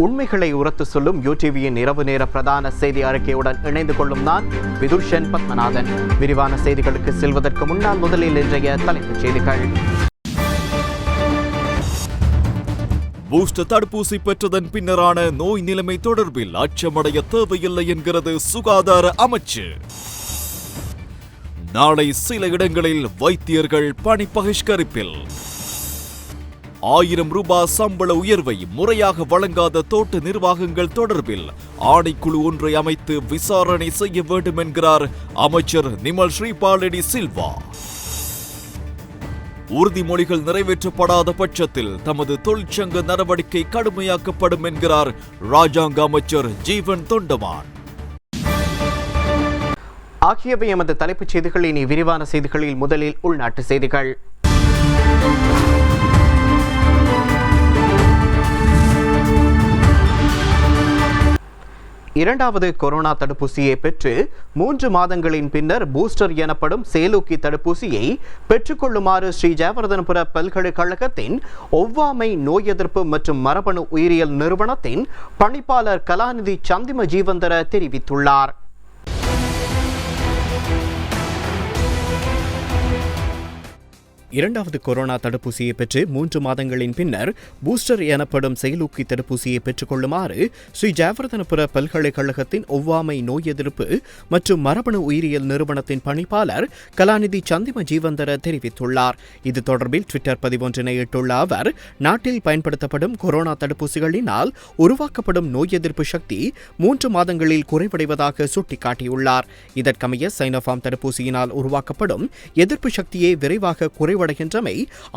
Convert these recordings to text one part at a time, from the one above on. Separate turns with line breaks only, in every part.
உண்மைகளை உரத்து சொல்லும் யூடிவியின் இரவு நேர பிரதான செய்தி அறிக்கையுடன் இணைந்து கொள்ளும் நான் விதுஷன் பத்மநாதன். விரிவான செய்திகளுக்கு செல்வதற்கு முன்னால் முதலில் இன்றைய தலைப்புச் செய்திகள்.
பூஸ்டர் தடுப்பூசி பெற்றதன் பின்னரான நோய் நிலைமை தொடர்பில் அச்சமடைய தேவையில்லை என்கிறது சுகாதார அமைச்சு. நாளை சில இடங்களில் வைத்தியர்கள் பணி பகிஷ்கரிப்பில். 1000 ரூபாய் சம்பள உயர்வை முறையாக வழங்காத தோட்ட நிர்வாகங்கள் தொடர்பில் ஆணைக்குழு ஒன்றை அமைத்து விசாரணை செய்ய வேண்டும் என்கிறார் அமைச்சர் நிமல் ஸ்ரீபாலடி சில்வா. உறுதிமொழிகள் நிறைவேற்றப்படாத பட்சத்தில் தமது தொழிற்சங்க நடவடிக்கை கடுமையாக்கப்படும் என்கிறார் ராஜாங்க அமைச்சர் ஜீவன் தொண்டமான்.
ஆகியவை எமது தலைப்புச் செய்திகள். இனி விரிவான செய்திகளில் முதலில் உள்நாட்டு செய்திகள். இரண்டாவது கொரோனா தடுப்பூசியை பெற்று 3 மாதங்களின் பின்னர் பூஸ்டர் எனப்படும் செயலூக்கி தடுப்பூசியை பெற்றுக்கொள்ளுமாறு ஸ்ரீ ஜெயவர்தனபுர பல்கலைக்கழகத்தின் ஒவ்வாமை நோய் எதிர்ப்பு மற்றும் மரபணு உயிரியல் நிறுவனத்தின் பணிப்பாளர் கலாநிதி சந்திம ஜீவந்தர தெரிவித்துள்ளார். இரண்டாவது கொரோனா தடுப்பூசியை பெற்று 3 மாதங்களின் பின்னர் பூஸ்டர் எனப்படும் செயலூக்கி தடுப்பூசியை பெற்றுக்கொள்ளுமாறு ஸ்ரீ ஜெயவர்தனபுர பல்கலைக்கழகத்தின் ஒவ்வாமை நோய் எதிர்ப்பு மற்றும் மரபணு உயிரியல் நிறுவனத்தின் பணிப்பாளர் கலாநிதி சந்திம ஜீவந்தர தெரிவித்துள்ளார். இது தொடர்பில் ட்விட்டர் பதிவொன்றினை இட்டுள்ள அவர், நாட்டில் பயன்படுத்தப்படும் கொரோனா தடுப்பூசிகளினால் உருவாக்கப்படும் நோய் எதிர்ப்பு சக்தி 3 மாதங்களில் குறைவடைவதாக சுட்டிக்காட்டியுள்ளார். இதற்கமைய சைனோஃபார்ம் தடுப்பூசியினால் உருவாக்கப்படும் எதிர்ப்பு சக்தியை விரைவாக குறைவடைகின்றமை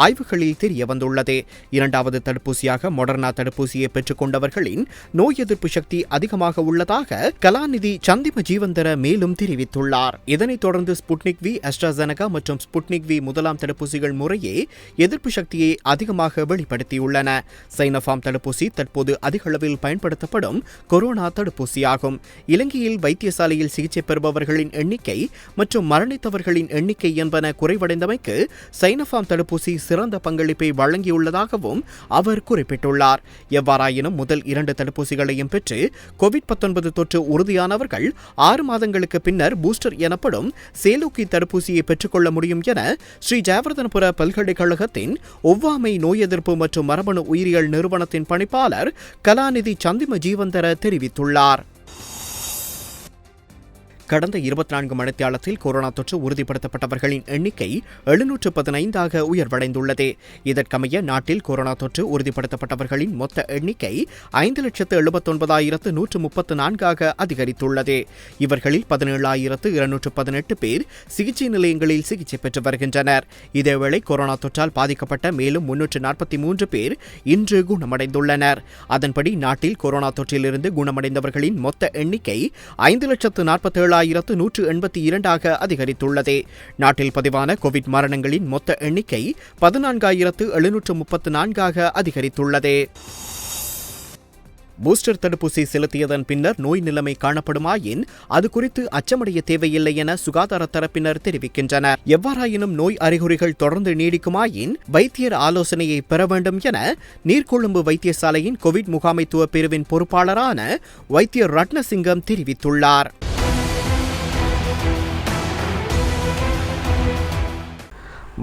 ஆய்வுகளில் தெரிய வந்துள்ளது. இரண்டாவது தடுப்பூசியாக மொடர்னா தடுப்பூசியை பெற்றுக் கொண்டவர்களின் நோய் எதிர்ப்பு சக்தி அதிகமாக உள்ளதாக கலாநிதி சந்திம ஜீவந்தர மேலும் தெரிவித்துள்ளார். இதனைத் தொடர்ந்து ஸ்புட்னிக் வி, அஸ்ட்ராசெனகா மற்றும் ஸ்புட்னிக் வி முதலாம் தடுப்பூசிகள் முறையே எதிர்ப்பு சக்தியை அதிகமாக வெளிப்படுத்தியுள்ளன. சைனோஃபார்ம் தடுப்பூசி தற்போது அதிக அளவில் பயன்படுத்தப்படும் கொரோனா தடுப்பூசியாகும். இலங்கையில் வைத்தியசாலையில் சிகிச்சை பெறுபவர்களின் எண்ணிக்கை மற்றும் மரணித்தவர்களின் எண்ணிக்கை என்பன குறைவடைந்தமைக்கு சைனோஃபார்ம் தடுப்பூசி சிறந்த பங்களிப்பை வழங்கியுள்ளதாகவும் அவர் குறிப்பிட்டுள்ளார். எவ்வாறாயினும் முதல் 2 தடுப்பூசிகளையும் பெற்று கோவிட்-19 தொற்று உறுதியானவர்கள் 6 மாதங்களுக்கு பின்னர் பூஸ்டர் எனப்படும் செயலூக்கி தடுப்பூசியை பெற்றுக்கொள்ள முடியும் என ஸ்ரீ ஜெயவர்தனபுர பல்கலைக்கழகத்தின் ஒவ்வாமை நோய் எதிர்ப்பு மற்றும் மரபணு உயிரியல் நிறுவனத்தின் பணிப்பாளர் கலாநிதி சந்திம ஜீவந்தர தெரிவித்துள்ளார். கடந்த 24 மணித்தியாலத்தில் கொரோனா தொற்று உறுதிப்படுத்தப்பட்டவர்களின் எண்ணிக்கை 715 உயர்வடைந்துள்ளது. இதற்கமைய நாட்டில் கொரோனா தொற்று உறுதிப்படுத்தப்பட்டவர்களின் மொத்த எண்ணிக்கை 5,79,134 அதிகரித்துள்ளது. இவர்களில் 17,218 பேர் சிகிச்சை நிலையங்களில் சிகிச்சை பெற்று வருகின்றனர். இதேவேளை கொரோனா தொற்றால் பாதிக்கப்பட்ட மேலும் 343 பேர் இன்று குணமடைந்துள்ளனர். அதன்படி நாட்டில் கொரோனா தொற்றிலிருந்து குணமடைந்தவர்களின் மொத்த எண்ணிக்கை 5,47,182 அதிகரித்துள்ளது. நாட்டில் பதிவான கோவிட் மரணங்களின் மொத்த எண்ணிக்கை 14,734 அதிகரித்துள்ளது. பூஸ்டர் தடுப்பூசி செலுத்தியதன் பின்னர் நோய் நிலைமை காணப்படுமாயின் அது குறித்து அச்சமடைய தேவையில்லை என சுகாதார தரப்பினர் தெரிவிக்கின்றனர். எவ்வாறாயினும் நோய் அறிகுறிகள் தொடர்ந்து நீடிக்குமாயின் வைத்தியர் ஆலோசனையை பெற வேண்டும் என நீர்கொழும்பு வைத்தியசாலையின் கோவிட் முகாமைத்துவ பிரிவின் பொறுப்பாளரான வைத்தியர் ரட்னசிங்கம் தெரிவித்துள்ளார்.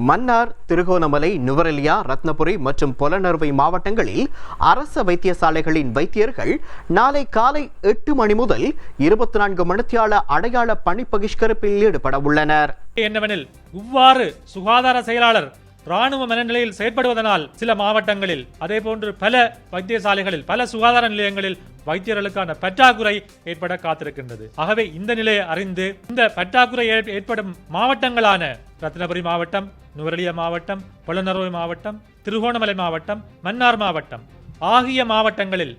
மன்னார், திருகோணமலை, நுவரெலியா, ரத்னபுரி மற்றும் பொலனறுவை மாவட்டங்களில் அரச வைத்தியசாலைகளின் வைத்தியர்கள் நாளை காலை 8 மணி முதல் 24 மணித்தியால அடையாள பணி பகிஷ்கரிப்பில் ஈடுபட உள்ளனர்.
என்னவெனில், இவ்வாறு சுகாதார செயலாளர் ராணுவ மனநிலையில் செயற்படுவதனால் சில மாவட்டங்களில் அதேபோன்று பல வைத்தியசாலைகளில் பல சுகாதார நிலையங்களில் வைத்தியர்களுக்கான பற்றாக்குறை ஏற்பட காத்திருக்கின்றது. ஆகவே இந்த நிலையை அறிந்து இந்த பற்றாக்குறை ஏற்படும் மாவட்டங்களான ரத்னபுரி மாவட்டம், நுவரெலியா மாவட்டம், பொலனறுவை மாவட்டம், திருகோணமலை மாவட்டம், மன்னார் மாவட்டம் ஆகிய மாவட்டங்களில்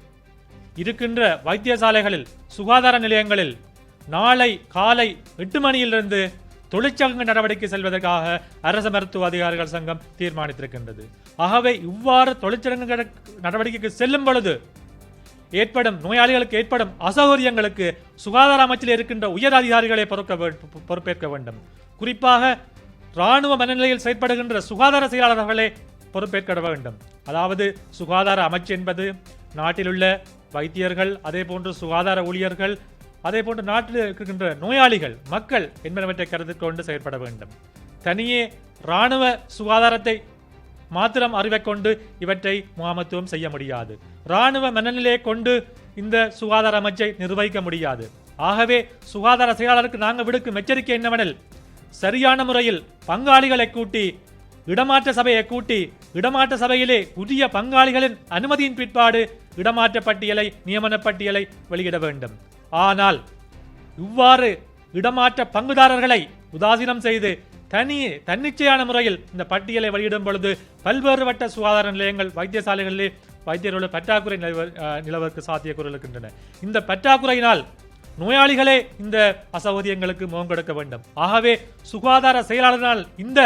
இருக்கின்ற வைத்தியசாலைகளில் சுகாதார நிலையங்களில் நாளை காலை 8 மணியிலிருந்து தொழிற்சங்க நடவடிக்கை செல்வதற்காக அரசு மருத்துவ அதிகாரிகள் சங்கம் தீர்மானித்திருக்கின்றது. ஆகவே இவ்வாறு தொழிற்சங்க நடவடிக்கைக்கு செல்லும் பொழுது ஏற்படும் நோயாளிகளுக்கு ஏற்படும் அசௌகரியங்களுக்கு சுகாதார அமைச்சில் இருக்கின்ற உயர் அதிகாரிகளை பொறுப்பேற்க வேண்டும். குறிப்பாக இராணுவ மனநிலையில் செயற்படுகின்ற சுகாதார செயலாளர்களே பொறுப்பேற்க வேண்டும். அதாவது சுகாதார அமைச்சு என்பது நாட்டில் உள்ள வைத்தியர்கள், அதே போன்று சுகாதார ஊழியர்கள், அதே போன்று நாட்டில் இருக்கின்ற நோயாளிகள், மக்கள் என்பனவற்றை கருத்தில் கொண்டு செயற்பட வேண்டும். தனியே இராணுவ சுகாதாரத்தை மாத்திரம் அறிவைக் கொண்டு இவற்றை முகாமத்துவம் செய்ய முடியாது. இராணுவ மனநிலையை கொண்டு இந்த சுகாதார அமைச்சை நிர்வகிக்க முடியாது. ஆகவே சுகாதார செயலாளருக்கு நாங்கள் விடுக்கும் எச்சரிக்கை என்னவெனில், சரியான முறையில் பங்காளிகளை கூட்டி, இடமாற்ற சபையை கூட்டி, இடமாற்ற சபையிலே உரிய பங்காளிகளின் அனுமதியின் பிற்பாடு இடமாற்ற பட்டியலை, நியமன பட்டியலை வெளியிட வேண்டும். ஆனால் இவ்வாறு இடமாற்ற பங்குதாரர்களை உதாசீனம் செய்து தன்னிச்சையான முறையில் இந்த பட்டியலை வெளியிடும் பொழுது பல்வேறுபட்ட சுகாதார நிலையங்கள், வைத்தியசாலைகளிலே வைத்தியர்களுடைய பற்றாக்குறை நிலவருக்கு சாத்தியக்கூறு இருக்கின்றன. இந்த பற்றாக்குறையினால் நோயாளிகளே இந்த அசௌகரியங்களுக்கு முகம் கொடுக்க வேண்டும். ஆகவே சுகாதார செயலாளரால் இந்த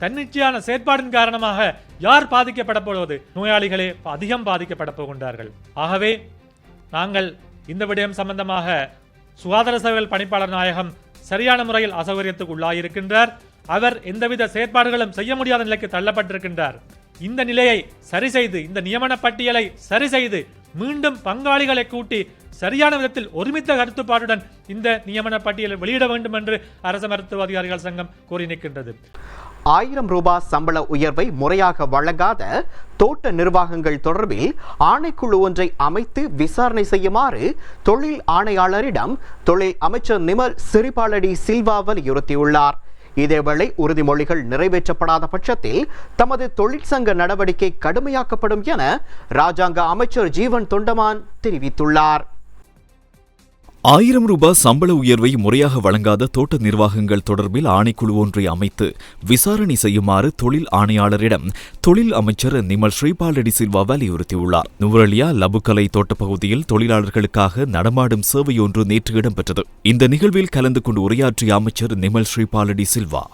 தன்னிச்சையான செயற்பாடின் காரணமாக யார் பாதிக்கப்பட போவது? நோயாளிகளே அதிகம் பாதிக்கப்பட போகின்றார்கள். ஆகவே நாங்கள் இந்த விடயம் சம்பந்தமாக சுகாதார சேவைகள் பணிப்பாளர் நாயகம் சரியான முறையில் அசௌகரியத்துக்கு உள்ளாயிருக்கின்றார். அவர் எந்தவித செயற்பாடுகளும் செய்ய முடியாத நிலைக்கு தள்ளப்பட்டிருக்கின்றார். இந்த நிலையை சரி செய்து, இந்த நியமன பட்டியலை சரி செய்து, மீண்டும் பங்காளிகளை கூட்டி சரியான விதத்தில் ஒருமித்த கருத்துப்பாட்டுடன் இந்த நியமன பட்டியலை வெளியிட வேண்டும் என்று அரசு மருத்துவ அதிகாரிகள் சங்கம் கோரி நிற்கின்றது.
1000 ரூபாய் சம்பள உயர்வை முறையாக வழங்காத தோட்ட நிர்வாகங்கள் தொடர்பில் ஆணைக்குழு ஒன்றை அமைத்து விசாரணை செய்யுமாறு தொழில் ஆணையாளரிடம் தொழில் அமைச்சர் நிமல் சிறிபாலடி சில்வா வலியுறுத்தியுள்ளார். இதேவேளை உறுதிமொழிகள் நிறைவேற்றப்படாத பட்சத்தில் தமது தொழிற்சங்க நடவடிக்கை கடுமையாக்கப்படும் என ராஜாங்க அமைச்சர் ஜீவன் தொண்டமான் தெரிவித்துள்ளார்.
1000 ரூபாய் சம்பள உயர்வை முறையாக வழங்காத தோட்ட நிர்வாகங்கள் தொடர்பில் ஆணைக்குழு ஒன்றை அமைத்து விசாரணை செய்யுமாறு தொழில் ஆணையாளரிடம் தொழில் அமைச்சர் நிமல் ஸ்ரீபாலடி சில்வா வலியுறுத்தியுள்ளார். நுவரெலியா லபுக்கலை தோட்டப்பகுதியில் தொழிலாளர்களுக்காக நடமாடும் சேவை ஒன்று நேற்று இடம்பெற்றது. இந்த நிகழ்வில் கலந்து கொண்டு உரையாற்றிய அமைச்சர் நிமல் ஸ்ரீபாலடி சில்வா,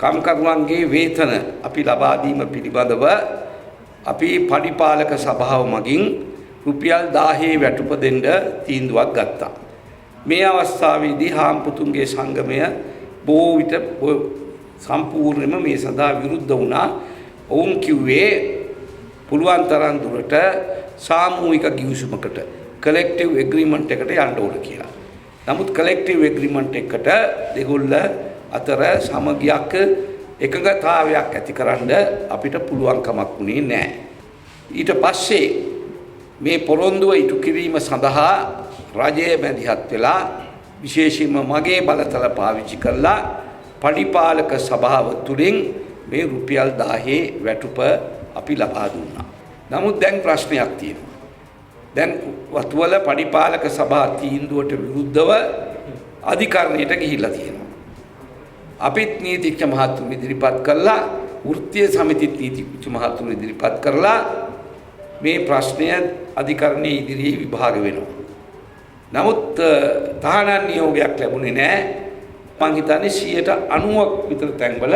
කම්කරුවන්ගේ වේතන අපි ලබා දීම පිළිබඳව අපි පරිපාලක සභාව මගින් රුපියල් 1000 වැටුප දෙන්න තීන්දුවක් ගත්තා. මේ අවස්ථාවේදී හාම්පුතුන්ගේ සංගමය බොහෝ විට සම්පූර්ණයෙන්ම මේ සඳහා විරුද්ධ වුණා. ඔවුන් කිව්වේ පුළුවන් තරම් දුරට සාමූහික ගිවිසුමකට කලෙක්ටිව් එග්‍රීමන්ට් එකට යන්න ඕන කියලා. නමුත් කලෙක්ටිව් එග්‍රීමන්ට් එකට දෙගොල්ල අතර සමගියක් එකඟතාවයක් ඇති කරන්න අපිට පුළුවන් කමක් වුණේ නැහැ. ඊට පස්සේ මේ පොරොන්දුව ඉටු කිරීම සඳහා රජය මැදිහත් වෙලා විශේෂයෙන්ම මගේ බලතල පාවිච්චි කරලා පරිපාලක සභාව තුලින් මේ රුපියල් 1000 වැටුප අපි ලබා දුන්නා. නමුත් දැන් ප්‍රශ්නයක් තියෙනවා. දැන් වතුවල පරිපාලක සභා තීන්දුවට විරුද්ධව අධිකරණයට ගිහිල්ලා තියෙනවා. අපිත් නීතිඥ මහතුරු ඉදිරිපත් කළා, වෘත්තීය සමිතිත් නීතිඥ මහතුරු ඉදිරිපත් කරලා මේ ප්‍රශ්නය අධිකරණයේ ඉදිරියේ විභාග වෙනවා. නමුත් තහනම් නියෝගයක් ලැබුණේ නැහැ. මං හිතන්නේ 90ක් විතර තැන්වල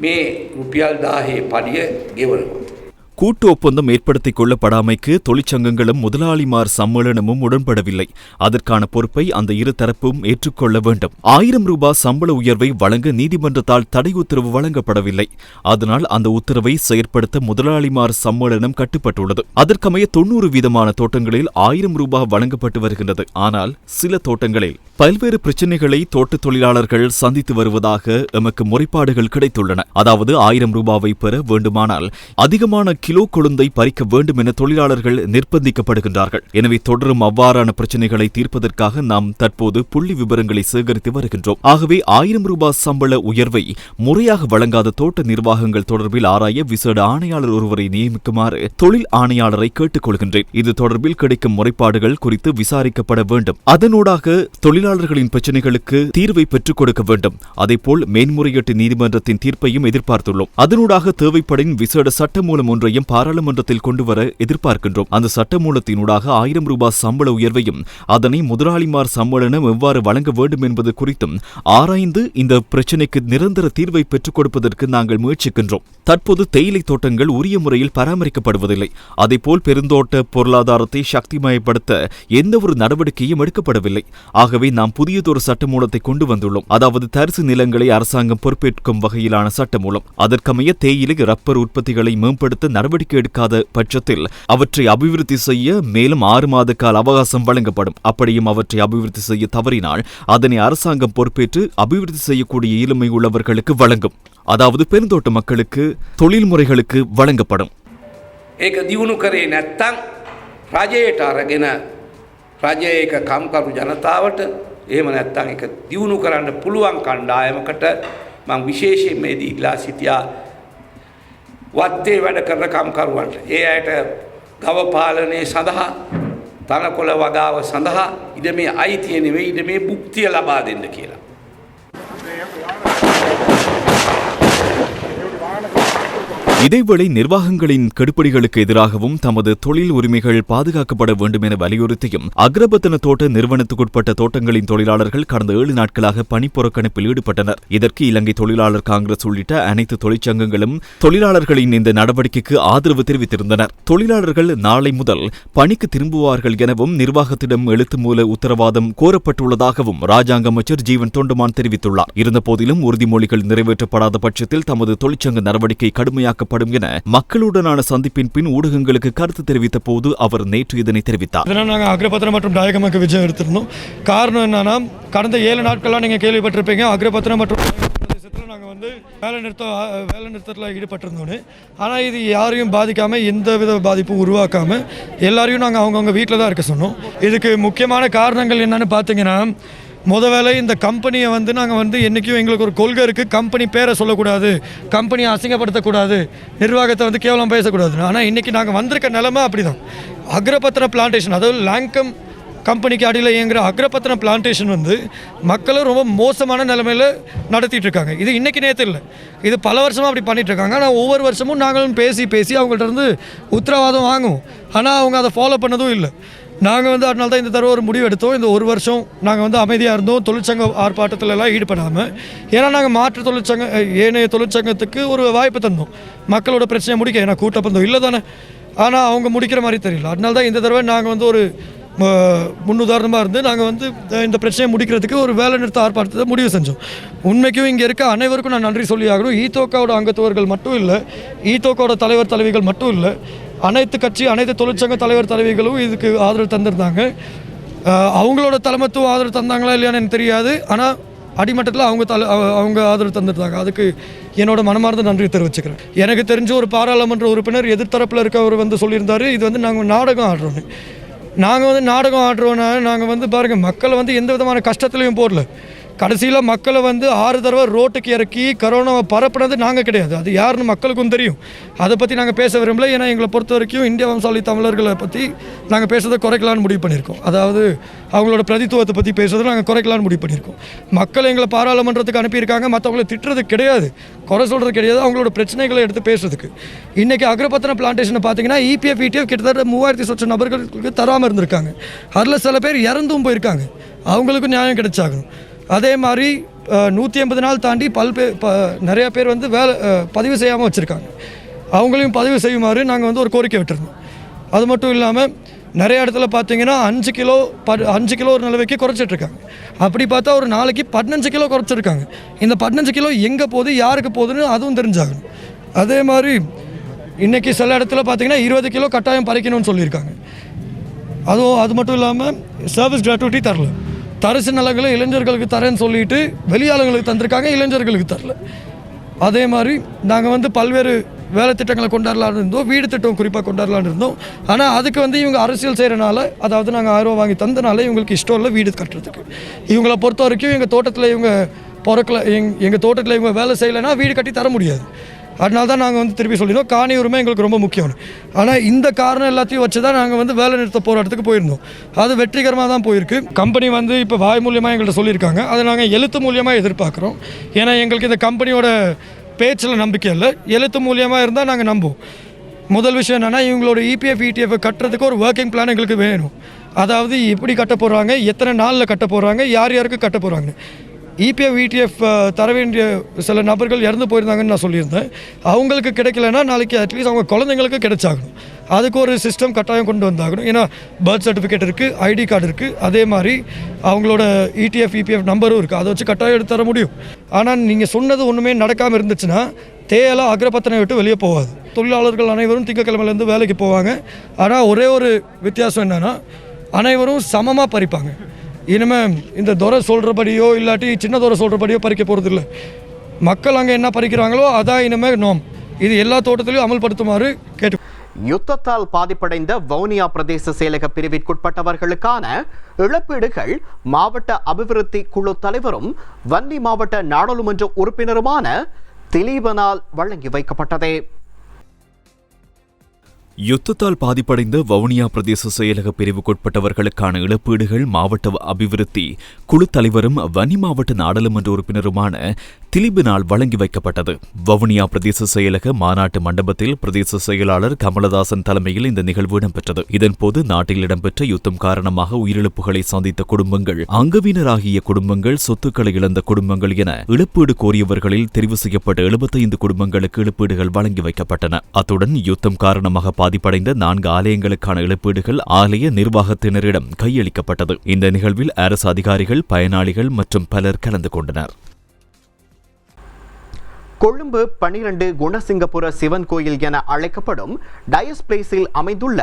මේ රුපියල් 1000 පඩිය ගෙවනවා.
கூட்டு ஒப்பந்தம் ஏற்படுத்திக் கொள்ளப்படாமைக்கு தொழிற்சங்கங்களும் முதலாளிமார் சம்மேளனமும் உடன்படவில்லை. அதற்கான பொறுப்பை அந்த இரு தரப்பும் ஏற்றுக்கொள்ள வேண்டும். 1000 ரூபாய் சம்பள உயர்வை வழங்க நீதிமன்றத்தால் தடை உத்தரவு வழங்கப்படவில்லை. அதனால் அந்த உத்தரவை செயற்படுத்த முதலாளிமார் சம்மேளனம் கட்டுப்பட்டுள்ளது. அதற்கமைய 90% தோட்டங்களில் 1000 ரூபாய் வழங்கப்பட்டு வருகின்றது. ஆனால் சில தோட்டங்களில் பல்வேறு பிரச்சினைகளை தோட்ட தொழிலாளர்கள் சந்தித்து வருவதாக எமக்கு முறைப்பாடுகள் கிடைத்துள்ளன. அதாவது 1000 ரூபாவை பெற வேண்டுமானால் அதிகமான கிலோ கொழுந்தை பறிக்க வேண்டும் என தொழிலாளர்கள் நிர்பந்திக்கப்படுகின்றார்கள். எனவே தொடரும் அவ்வாறான பிரச்சினைகளை தீர்ப்பதற்காக நாம் தற்போது புள்ளி விவரங்களை சேகரித்து வருகின்றோம். ஆகவே 1000 ரூபாய் சம்பள உயர்வை முறையாக வழங்காத தோட்ட நிர்வாகங்கள் தொடர்பில் ஆராய விசேட ஆணையாளர் ஒருவரை நியமிக்குமாறு தொழில் ஆணையாளரை கேட்டுக் கொள்கின்றேன். இது தொடர்பில் கிடைக்கும் முறைப்பாடுகள் குறித்து விசாரிக்கப்பட வேண்டும். அதனூடாக தொழிலாளர்களின் பிரச்சினைகளுக்கு தீர்வை பெற்றுக் கொடுக்க வேண்டும். அதேபோல் மேன்முறையீட்டு நீதிமன்றத்தின் தீர்ப்பையும் எதிர்பார்த்துள்ளோம். அதனூடாக தேவைப்படின் விசேட சட்டமூலம் ஒன்றையும் பாராளுமன்றத்தில் கொண்டுவர எதிர்பார்க்கின்றோம். அந்த சட்டமூலத்தினூடாக 1000 ரூபாய் சம்பள உயர்வையும் அதனை முதலாளிமார் சம்மேளனம் எவ்வாறு வழங்க வேண்டும் என்பது குறித்தும் ஆராய்ந்து இந்த பிரச்சினைக்கு நிரந்தர தீர்வை பெற்றுக் கொடுப்பதற்கு நாங்கள் முயற்சிக்கின்றோம். தற்போது தேயிலை தோட்டங்கள் உரிய முறையில் பராமரிக்கப்படுவதில்லை. அதேபோல் பெருந்தோட்ட பொருளாதாரத்தை சக்திமயப்படுத்த எந்தவொரு நடவடிக்கையும் எடுக்கப்படவில்லை. ஆகவே நாம் புதியதொரு சட்டமூலத்தை கொண்டு வந்துள்ளோம். அதாவது தரிசு நிலங்களை அரசாங்கம் பொறுப்பேற்கும் வகையிலான சட்டமூலம். அதற்கமைய தேயிலை ரப்பர் உற்பத்திகளை மேம்படுத்த நடவடிக்கை எடுக்காத பட்சத்தில் அவற்றை அபிவிருத்தி செய்ய மேலும் 6 மாத கால அவகாசம் வழங்கப்படும். அப்படியும் அவற்றை அபிவிருத்தி செய்ய தவறினால் அதனை அரசாங்கம் பொறுப்பேற்று அபிவிருத்தி செய்யக்கூடிய இயலுமை உள்ளவர்களுக்கு வழங்கும். அதாவது பெருந்தோட்ட மக்களுக்கு, தொழில்முறைகளுக்கு வழங்கப்படும்.
ඒක දියුණු කරේ නැත්තම් රජයට අරගෙන රජය ඒක කම්කරු ජනතාවට එහෙම නැත්තම් ඒක දියුණු කරන්න පුළුවන් කණ්ඩායමකට මම විශේෂයෙන් මේ දීලා සිටියා වත්තේ වැඩ කරන කම්කරුවන්ට ඒ අයට ගව පාලනයේ සඳහා තනකොළ වගාව සඳහා ඉඩ මේ අයිතිය නෙවෙයි ඉඩ මේ භුක්තිය ලබා දෙන්න කියලා.
இதேவேளை நிர்வாகங்களின் கெடுபிடிகளுக்கு எதிராகவும் தமது தொழில் உரிமைகள் பாதுகாக்கப்பட வேண்டும் என வலியுறுத்தியும் அக்ரபத்தன தோட்ட நிறுவனத்துக்குட்பட்ட தோட்டங்களின் தொழிலாளர்கள் கடந்த 7 நாட்களாக பணிப்புறக்கணிப்பில் ஈடுபட்டனர். இதற்கு இலங்கை தொழிலாளர் காங்கிரஸ் உள்ளிட்ட அனைத்து தொழிற்சங்கங்களும் தொழிலாளர்களின் இந்த நடவடிக்கைக்கு ஆதரவு தெரிவித்திருந்தனர். தொழிலாளர்கள் நாளை முதல் பணிக்கு திரும்புவார்கள் எனவும் நிர்வாகத்திடம் எழுத்து மூல உத்தரவாதம் கோரப்பட்டுள்ளதாகவும் ராஜாங்க அமைச்சர் ஜீவன் தொண்டமான் தெரிவித்துள்ளார். இருந்தபோதிலும் உறுதிமொழிகள் நிறைவேற்றப்படாத பட்சத்தில் தமது தொழிற்சங்க நடவடிக்கை கடுமையாக்க என மக்களுடனான சந்திப்பின் பின் ஊடகங்களுக்கு கருத்து தெரிவித்த போது அவர் நேற்று இதனை தெரிவித்தார்.
நாங்கள் அக்ரபத்திரம் மற்றும் டாயகமுக்கு விஜயம் எடுத்திருந்தோம். காரணம் என்னன்னா, கடந்த 7 நாட்களாக நீங்கள் கேள்விப்பட்டிருப்பீங்க, அக்ரபத்திரம் மற்றும் பிரதேசத்தில் நாங்கள் வந்து வேலை நிறுத்தத்தில் ஈடுபட்டிருந்தோன்னு. ஆனால் இது யாரையும் பாதிக்காமல், எந்தவித பாதிப்பும் உருவாக்காமல் எல்லாரையும் நாங்கள் அவங்கவுங்க வீட்டில் தான் இருக்க சொன்னோம். இதுக்கு முக்கியமான காரணங்கள் என்னன்னு பார்த்தீங்கன்னா, வேலை இந்த கம்பெனியை வந்து நாங்கள் வந்து என்றைக்கும் எங்களுக்கு ஒரு கொள்கை இருக்குது, கம்பெனி பேரை சொல்லக்கூடாது, கம்பெனியை அசிங்கப்படுத்தக்கூடாது, நிர்வாகத்தை வந்து கேவலம் பேசக்கூடாது. ஆனால் இன்றைக்கி நாங்கள் வந்திருக்க நிலைமை அப்படி தான். அக்ரபத்திரம் பிளான்டேஷன், அதாவது லாங்கம் கம்பெனிக்கு அடியில் இயங்குகிற அக்ரபத்திரம் பிளான்டேஷன் வந்து மக்களும் ரொம்ப மோசமான நிலைமையில் நடத்திட்டு இருக்காங்க. இது இன்றைக்கி நேற்று இல்லை, இது பல வருஷமாக அப்படி பண்ணிகிட்டு இருக்காங்க. ஆனால் ஒவ்வொரு வருஷமும் நாங்களும் பேசி அவங்கள்ட்ட இருந்து உத்தரவாதம் வாங்குவோம். ஆனால் அவங்க அதை ஃபாலோ பண்ணதும் இல்லை. நாங்கள் வந்து அதனால தான் இந்த தடவை ஒரு முடிவு எடுத்தோம். இந்த 1 வருஷம் நாங்கள் வந்து அமைதியாக இருந்தோம், தொழிற்சங்க ஆர்ப்பாட்டத்திலலாம் ஈடுபடாமல். ஏன்னா நாங்கள் மாற்று தொழிற்சங்க ஏனைய தொழிற்சங்கத்துக்கு ஒரு வாய்ப்பு தந்தோம் மக்களோட பிரச்சனையை முடிக்க. ஏன்னா கூட்டப்பந்தம் இல்லை தானே, ஆனால் அவங்க முடிக்கிற மாதிரி தெரியல. அதனால தான் இந்த தடவை நாங்கள் வந்து ஒரு முன்னுதாரணமாக இருந்து நாங்கள் வந்து இந்த பிரச்சனையை முடிக்கிறதுக்கு ஒரு வேலை நிறுத்த ஆர்ப்பாட்டத்தை முடிவு செஞ்சோம். உண்மைக்கும் இங்கே இருக்க அனைவருக்கும் நான் நன்றி சொல்லி ஆகணும். ஈத்தோக்காவோட அங்கத்தவர்கள் மட்டும் இல்லை, ஈத்தோக்காவோட தலைவர் தலைவிகள் மட்டும் இல்லை, அனைத்து கட்சி அனைத்து தொழிற்சங்க தலைவர் தலைவிகளும் இதுக்கு ஆதரவு தந்திருந்தாங்க. அவங்களோட தலைமத்துவம் ஆதரவு தந்தாங்களா இல்லையான்னு எனக்கு தெரியாது, ஆனால் அடிமட்டத்தில் அவங்க ஆதரவு தந்துருந்தாங்க. அதுக்கு என்னோட மனமார்ந்த நன்றி தெரிவிச்சுக்கிறேன். எனக்கு தெரிஞ்ச ஒரு பாராளுமன்ற உறுப்பினர் எதிர்த்தரப்பில் இருக்கவர் வந்து சொல்லியிருந்தார், இது வந்து நாங்கள் நாடகம் ஆடுறோன்னு. நாங்கள் வந்து நாடகம் ஆடுறோன்னா நாங்கள் வந்து பாருங்கள், மக்களை வந்து எந்த விதமான கஷ்டத்துலையும் போடல. கடைசியில் மக்களை வந்து 6 தடவை ரோட்டுக்கு இறக்கி கரோனாவை பரப்புனது நாங்கள் கிடையாது. அது யாருன்னு மக்களுக்கும் தெரியும். அதை பற்றி நாங்கள் பேச விரும்பல. ஏன்னா எங்களை பொறுத்த வரைக்கும் இந்திய வம்சாவளி தமிழர்களை பற்றி நாங்கள் பேசுறதை குறைக்கலான்னு முடிவு பண்ணியிருக்கோம். அதாவது அவங்களோட பிரதித்துவத்தை பற்றி பேசுறதை நாங்கள் குறைக்கலான்னு முடிவு பண்ணியிருக்கோம். மக்கள் எங்களை பாராளுமன்றத்துக்கு அனுப்பியிருக்காங்க, மற்றவங்களை திட்டுறது கிடையாது, குறை சொல்கிறது கிடையாது, அவங்களோட பிரச்சனைகளை எடுத்து பேசுறதுக்கு. இன்றைக்கி அக்ரபத்திரம் பிளான்டேஷனை பார்த்தீங்கன்னா EPF ETF கிட்டத்தட்ட 3000 சொச்ச நபர்களுக்கு தராமல் இருந்திருக்காங்க. அதில் சில பேர் இறந்தும் போயிருக்காங்க. அவங்களுக்கும் நியாயம் கிடைச்சாகணும். அதே மாதிரி 180 நாள் தாண்டி நிறையா பேர் வந்து பதிவு செய்யாமல் வச்சுருக்காங்க. அவங்களையும் பதிவு செய்யுமாறு நாங்கள் வந்து ஒரு கோரிக்கை விட்டுருந்தோம். அது மட்டும் இல்லாமல் நிறைய இடத்துல பார்த்தீங்கன்னா 5 கிலோ ஒரு நிலவைக்கு குறைச்சிட்ருக்காங்க. அப்படி பார்த்தா ஒரு நாளைக்கு 15 கிலோ குறைச்சிருக்காங்க. இந்த 15 கிலோ எங்கே போகுது, யாருக்கு போகுதுன்னு அதுவும் தெரிஞ்சாகணும். அதே மாதிரி இன்றைக்கி சில இடத்துல பார்த்தீங்கன்னா 20 கிலோ கட்டாயம் பறிக்கணும்னு சொல்லியிருக்காங்க. அது மட்டும் இல்லாமல் சர்வீஸ் கிராட்டுவிட்டி தரல. தரிசு நிலங்களை இளைஞர்களுக்கு தரேன்னு சொல்லிட்டு வெளியாளங்களுக்கு தந்திருக்காங்க, இளைஞர்களுக்கு தரல. அதே மாதிரி நாங்கள் வந்து பல்வேறு வேலை திட்டங்களை கொண்டாடலான்னு இருந்தோம், வீடு திட்டம் குறிப்பாக கொண்டாடலான்னு இருந்தோம். ஆனால் அதுக்கு வந்து இவங்க அரசியல் செய்கிறனால, அதாவது நாங்கள் 1000 ரூபா வாங்கி தந்தனால இவங்களுக்கு இஷ்டம் இல்லை வீடு கட்டுறதுக்கு. இவங்களை பொறுத்த வரைக்கும் எங்கள் தோட்டத்தில் இவங்க எங்கள் தோட்டத்தில் இவங்க வேலை செய்யலைன்னா வீடு கட்டி தர முடியாது. அதனால தான் நாங்கள் வந்து திருப்பி சொல்லியிருந்தோம், காணி உரிமை எங்களுக்கு ரொம்ப முக்கியம். ஆனால் இந்த காரணம் எல்லாத்தையும் வச்சு தான் நாங்கள் வந்து வேலை நிறுத்த போராட்டத்துக்கு போயிருந்தோம். அது வெற்றிகரமாக தான் போயிருக்கு. கம்பெனி வந்து இப்போ வாய் மூலியமாக எங்கள்கிட்ட சொல்லியிருக்காங்க, அதை நாங்கள் எழுத்து மூலியமாக எதிர்பார்க்குறோம். ஏன்னா எங்களுக்கு இந்த கம்பெனியோட பேச்சில் நம்பிக்கை இல்லை, எழுத்து மூலியமாக இருந்தால் நாங்கள் நம்புவோம். முதல் விஷயம் என்னென்னா, இவங்களோட EPF ETF கட்டுறதுக்கு ஒரு ஒர்க்கிங் பிளான் எங்களுக்கு வேணும். அதாவது எப்படி கட்ட போகிறாங்க, எத்தனை நாளில் கட்ட போகிறாங்க, யார் யாருக்கு கட்ட போகிறாங்க. EPF ETF தர வேண்டிய சில நபர்கள் இறந்து போயிருந்தாங்கன்னு நான் சொல்லியிருந்தேன். அவங்களுக்கு கிடைக்கலன்னா நாளைக்கு அட்லீஸ்ட் அவங்க குழந்தைங்களுக்கு கிடைச்சாகணும். அதுக்கு ஒரு சிஸ்டம் கட்டாயம் கொண்டு வந்தாகணும். ஏன்னா பர்த் சர்டிஃபிகேட் இருக்குது, ID கார்டு இருக்குது, அதே மாதிரி அவங்களோட ETF EPF நம்பரும் இருக்குது. அதை வச்சு கட்டாயம் எடுத்து தர முடியும். ஆனால் நீங்கள் சொன்னது ஒன்றுமே நடக்காமல் இருந்துச்சுன்னா தேயெல்லாம் அக்ரபத்தனை விட்டு வெளியே போகாது. தொழிலாளர்கள் அனைவரும் திங்கக்கிழமையிலேருந்து வேலைக்கு போவாங்க. ஆனால் ஒரே ஒரு வித்தியாசம் என்னென்னா அனைவரும் சமமாக பறிப்பாங்க. இனிமேல் இந்த துறை சொல்கிறபடியோ இல்லாட்டி சின்ன துறை சொல்கிறபடியோ பறிக்க போகிறதில்ல. மக்கள் அங்கே என்ன பறிக்கிறாங்களோ அதான் இனிமேல் நோம். இது எல்லா தோட்டத்திலையும் அமல்படுத்துமாறு கேட்டு.
யுத்தத்தால் பாதிப்படைந்த வவுனியா பிரதேச செயலக பிரிவிற்குட்பட்டவர்களுக்கான இழப்பீடுகள் மாவட்ட அபிவிருத்தி குழு தலைவரும் வன்னி மாவட்ட நாடாளுமன்ற உறுப்பினருமான திலீபனால் வழங்கி வைக்கப்பட்டது.
யுத்தத்தால் பாதிப்படைந்த வவுனியா பிரதேச செயலக பிரிவுக்குட்பட்டவர்களுக்கான இழப்பீடுகள் மாவட்ட அபிவிருத்தி குழு தலைவரும் வன்னி மாவட்ட நாடாளுமன்ற உறுப்பினருமான திலீபினால் வழங்கி வைக்கப்பட்டது. வவுனியா பிரதேச செயலக மாநாட்டு மண்டபத்தில் பிரதேச செயலாளர் கமலதாசன் தலைமையில் இந்த நிகழ்வு இடம்பெற்றது. இதன்போது நாட்டில் இடம்பெற்ற யுத்தம் காரணமாக உயிரிழப்புகளை சந்தித்த குடும்பங்கள், அங்கவீனராகிய குடும்பங்கள், சொத்துக்களை இழந்த குடும்பங்கள் என இழப்பீடு கோரியவர்களில் தெரிவு செய்யப்பட்ட 75 குடும்பங்களுக்கு இழப்பீடுகள் வழங்கி வைக்கப்பட்டன. அத்துடன் யுத்தம் காரணமாக பாதிப்படைந்த 4 ஆலயங்களுக்கான இழப்பீடுகள் ஆலய நிர்வாகத்தினரிடம் கையளிக்கப்பட்டது. இந்த நிகழ்வில் அரசு அதிகாரிகள், பயனாளிகள் மற்றும் பலர் கலந்து கொண்டனர்.
கொழும்பு 12 குணசிங்கபுர சிவன் கோயில் என அழைக்கப்படும் டயஸ் பிளேஸில் அமைந்துள்ள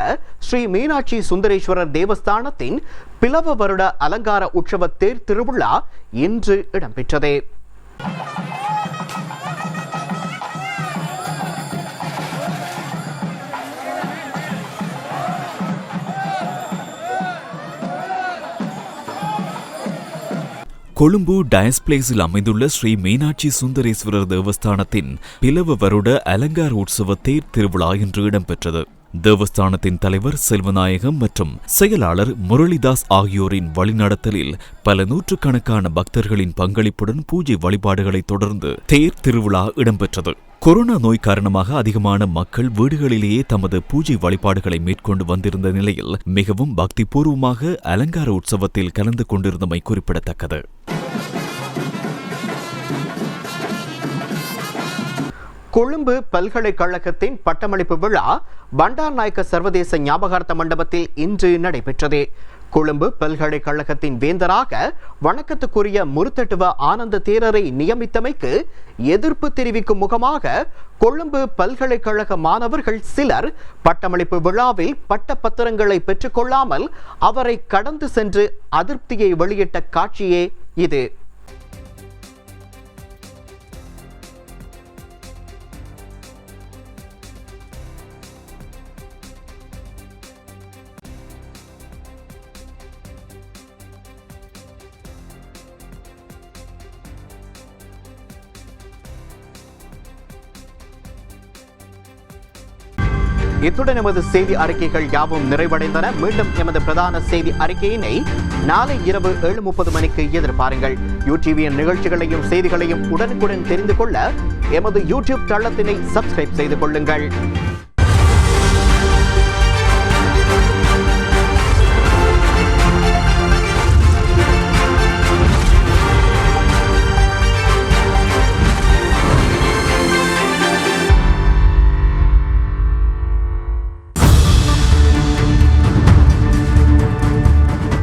ஸ்ரீ மீனாட்சி சுந்தரேஸ்வரர் தேவஸ்தானத்தின் பிளவ வருட அலங்கார உற்சவ தேர் திருவிழா இன்று இடம்பெற்றது.
கொழும்பு டயஸ் பிளேஸில் அமைந்துள்ள ஸ்ரீ மீனாட்சி சுந்தரேஸ்வரர் தேவஸ்தானத்தின் பிளவ வருட அலங்கார உற்சவ தேர் திருவிழா இன்று இடம்பெற்றது. தேவஸ்தானத்தின் தலைவர் செல்வநாயகம் மற்றும் செயலாளர் முரளிதாஸ் ஆகியோரின் வழிநடத்தலில் பல நூற்றுக்கணக்கான பக்தர்களின் பங்களிப்புடன் பூஜை வழிபாடுகளை தொடர்ந்து தேர் திருவிழா இடம்பெற்றது. கொரோனா நோய் காரணமாக அதிகமான மக்கள் வீடுகளிலேயே தமது பூஜை வழிபாடுகளை மேற்கொண்டு வந்திருந்த நிலையில் மிகவும் பக்திபூர்வமாக அலங்கார உற்சவத்தில் கலந்து கொண்டிருந்தமை குறிப்பிடத்தக்கது.
கொழும்பு பல்கலைக்கழகத்தின் பட்டமளிப்பு விழா பண்டார்நாயக்க சர்வதேச ஞாபகார்த்த மண்டபத்தில் இன்று நடைபெற்றது. கொழும்பு பல்கலைக்கழகத்தின் வேந்தராக வணக்கத்துக்குரிய முருத்தட்டுவ ஆனந்த தேரரை நியமித்தமைக்கு எதிர்ப்பு தெரிவிக்கும் முகமாக கொழும்பு பல்கலைக்கழக மாணவர்கள் சிலர் பட்டமளிப்பு விழாவில் பட்ட பத்திரங்களை பெற்றுக்கொள்ளாமல் அவரை கடந்து சென்று அதிருப்தியை வெளியிட்ட காட்சியே இது. இத்துடன் எமது செய்தி அறிக்கைகள் யாவும் நிறைவடைந்தன. மீண்டும் எமது பிரதான செய்தி அறிக்கையினை நாளை இரவு 7:30 மணிக்கு எதிர்பாருங்கள். யூடிவியின் நிகழ்ச்சிகளையும் செய்திகளையும் உடனுக்குடன் தெரிந்து கொள்ள எமது யூடியூப் தளத்தினை சப்ஸ்கிரைப் செய்து கொள்ளுங்கள்.